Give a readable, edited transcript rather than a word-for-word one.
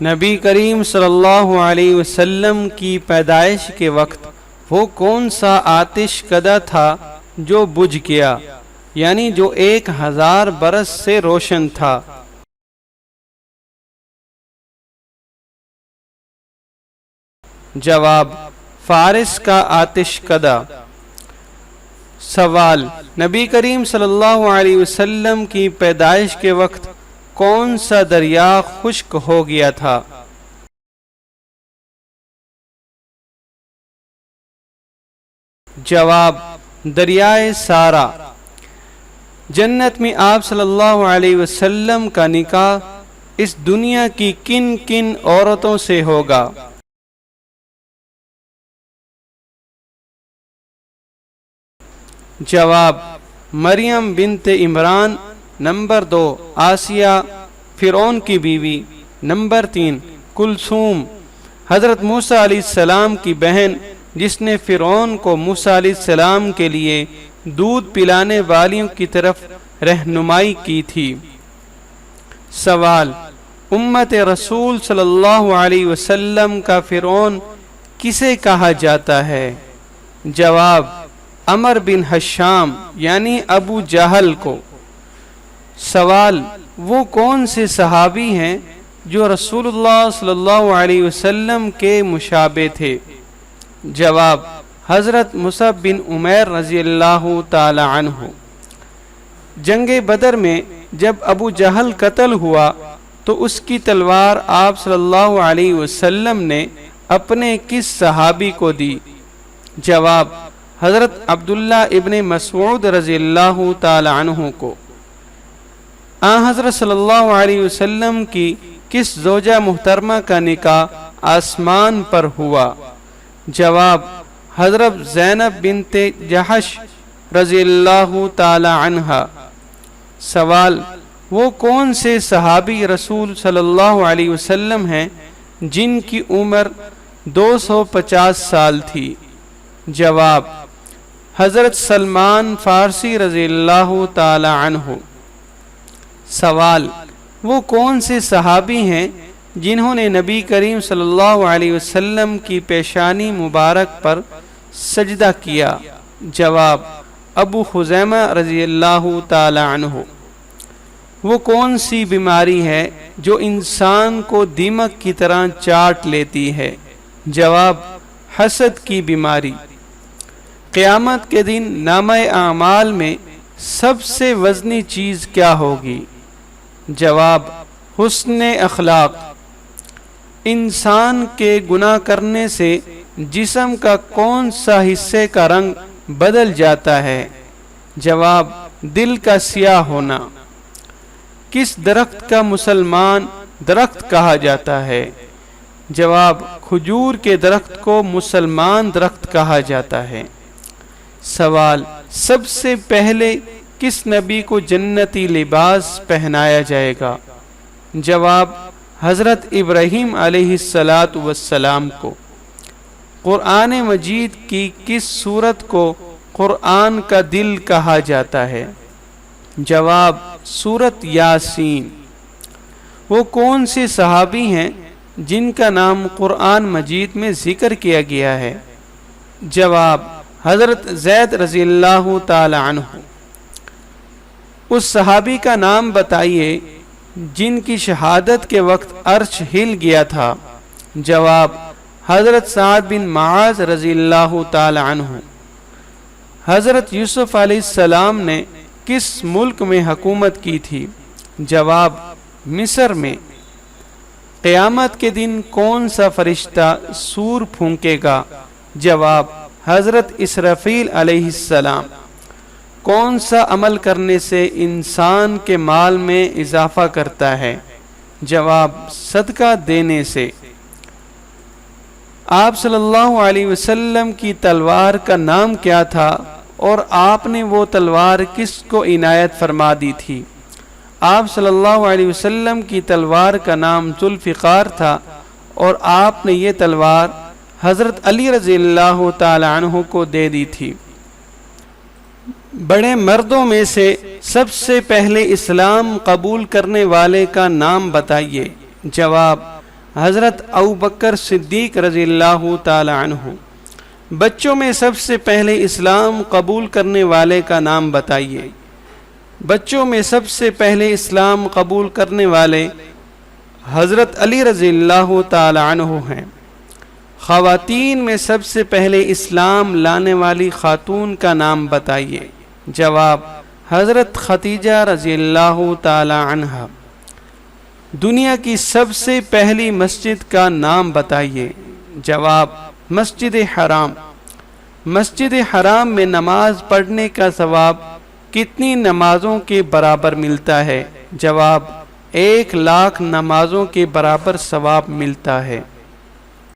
نبی کریم صلی اللہ علیہ وسلم کی پیدائش کے وقت وہ کون سا آتش کدہ تھا جو بجھ گیا، یعنی جو 1000 برس سے روشن تھا؟ جواب: فارس کا آتش کدہ۔ سوال: نبی کریم صلی اللہ علیہ وسلم کی پیدائش کے وقت کون سا دریا خشک ہو گیا تھا؟ جواب: دریائے سارا۔ جنت میں آپ صلی اللہ علیہ وسلم کا نکاح اس دنیا کی کن کن عورتوں سے ہوگا؟ جواب: مریم بنت عمران۔ نمبر 2 آسیہ فرعون کی بیوی۔ نمبر 3 کلثوم حضرت موسیٰ علیہ السلام کی بہن، جس نے فرعون کو موسیٰ علیہ السلام کے لیے دودھ پلانے والیوں کی طرف رہنمائی کی تھی۔ سوال: امت رسول صلی اللہ علیہ وسلم کا فرعون کسے کہا جاتا ہے؟ جواب: عمر بن ہشام یعنی ابو جہل کو۔ سوال: وہ کون سے صحابی ہیں جو رسول اللہ صلی اللہ علیہ وسلم کے مشابہ تھے؟ جواب: حضرت مصعب بن عمیر رضی اللہ تعالی عنہ۔ جنگ بدر میں جب ابو جہل قتل ہوا تو اس کی تلوار آپ صلی اللہ علیہ وسلم نے اپنے کس صحابی کو دی؟ جواب: حضرت عبداللہ ابن مسعود رضی اللہ تعالی عنہ کو۔ حضرت صلی اللہ علیہ وسلم کی کس زوجہ محترمہ کا نکاح آسمان پر ہوا؟ جواب: حضرت زینب بنت جحش رضی اللہ تعالی عنہا۔ سوال: وہ کون سے صحابی رسول صلی اللہ علیہ وسلم ہیں جن کی عمر 250 سال تھی؟ جواب: حضرت سلمان فارسی رضی اللہ تعالی عنہ۔ سوال: وہ کون سے صحابی ہیں جنہوں نے نبی کریم صلی اللہ علیہ وسلم کی پیشانی مبارک پر سجدہ کیا؟ جواب: ابو خزیمہ رضی اللہ تعالی عنہ۔ وہ کون سی بیماری ہے جو انسان کو دیمک کی طرح چاٹ لیتی ہے؟ جواب: حسد کی بیماری۔ قیامت کے دن نامہ اعمال میں سب سے وزنی چیز کیا ہوگی؟ جواب: حسن اخلاق۔ انسان کے گناہ کرنے سے جسم کا کون سا حصے کا رنگ بدل جاتا ہے؟ جواب: دل کا سیاہ ہونا۔ کس درخت کا مسلمان درخت کہا جاتا ہے؟ جواب: کھجور کے درخت کو مسلمان درخت کہا جاتا ہے۔ سوال: سب سے پہلے کس نبی کو جنتی لباس پہنایا جائے گا؟ جواب: حضرت ابراہیم علیہ السلام کو۔ قرآن مجید کی کس سورت کو قرآن کا دل کہا جاتا ہے؟ جواب: سورت یاسین۔ وہ کون سے صحابی ہیں جن کا نام قرآن مجید میں ذکر کیا گیا ہے؟ جواب: حضرت زید رضی اللہ تعالی عنہ۔ اس صحابی کا نام بتائیے جن کی شہادت کے وقت عرش ہل گیا تھا؟ جواب: حضرت سعد بن معاذ رضی اللہ تعالی عنہ۔ حضرت یوسف علیہ السلام نے کس ملک میں حکومت کی تھی؟ جواب: مصر میں۔ قیامت کے دن کون سا فرشتہ سور پھونکے گا؟ جواب: حضرت اسرافیل علیہ السلام۔ کون سا عمل کرنے سے انسان کے مال میں اضافہ کرتا ہے؟ جواب: صدقہ دینے سے۔ آپ صلی اللہ علیہ وسلم کی تلوار کا نام کیا تھا اور آپ نے وہ تلوار کس کو عنایت فرما دی تھی؟ آپ صلی اللہ علیہ وسلم کی تلوار کا نام ذوالفقار تھا اور آپ نے یہ تلوار حضرت علی رضی اللہ تعالی عنہ کو دے دی تھی۔ بڑے مردوں میں سے سب سے پہلے اسلام قبول کرنے والے کا نام بتائیے۔ جواب: حضرت ابو بکر صدیق رضی اللہ تعالی عنہ۔ بچوں میں سب سے پہلے اسلام قبول کرنے والے کا نام بتائیے۔ بچوں میں سب سے پہلے اسلام قبول کرنے والے حضرت علی رضی اللہ تعالی عنہ ہیں۔ خواتین میں سب سے پہلے اسلام لانے والی خاتون کا نام بتائیے۔ جواب: حضرت خدیجہ رضی اللہ تعالی عنہا۔ دنیا کی سب سے پہلی مسجد کا نام بتائیے۔ جواب: مسجد حرام۔ مسجد حرام میں نماز پڑھنے کا ثواب کتنی نمازوں کے برابر ملتا ہے؟ جواب: 1,00,000 نمازوں کے برابر ثواب ملتا ہے۔